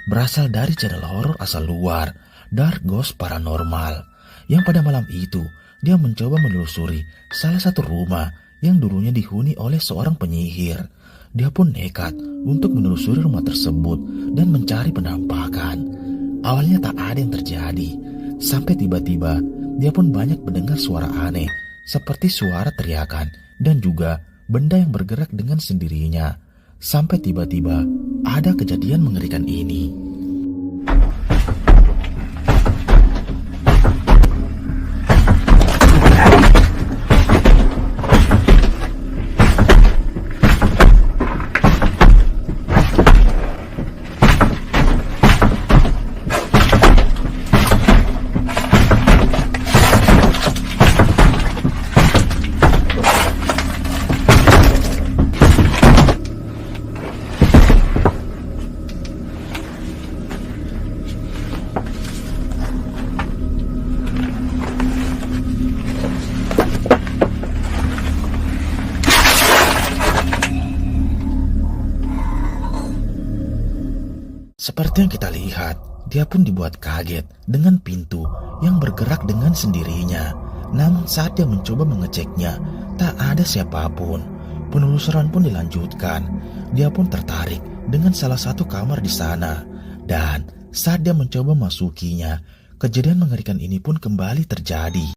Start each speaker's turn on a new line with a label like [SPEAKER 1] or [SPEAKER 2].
[SPEAKER 1] berasal dari channel horor asal luar, Dark Ghost Paranormal, yang pada malam itu dia mencoba menelusuri salah satu rumah yang dulunya dihuni oleh seorang penyihir. Dia pun nekat untuk menelusuri rumah tersebut dan mencari penampakan. Awalnya tak ada yang terjadi, sampai tiba-tiba dia pun banyak mendengar suara aneh, seperti suara teriakan dan juga benda yang bergerak dengan sendirinya. Sampai tiba-tiba ada kejadian mengerikan ini. Seperti yang kita lihat, dia pun dibuat kaget dengan pintu yang bergerak dengan sendirinya. Namun saat dia mencoba mengeceknya, tak ada siapapun. Penelusuran pun dilanjutkan. Dia pun tertarik dengan salah satu kamar di sana. Dan saat dia mencoba masukinya, kejadian mengerikan ini pun kembali terjadi.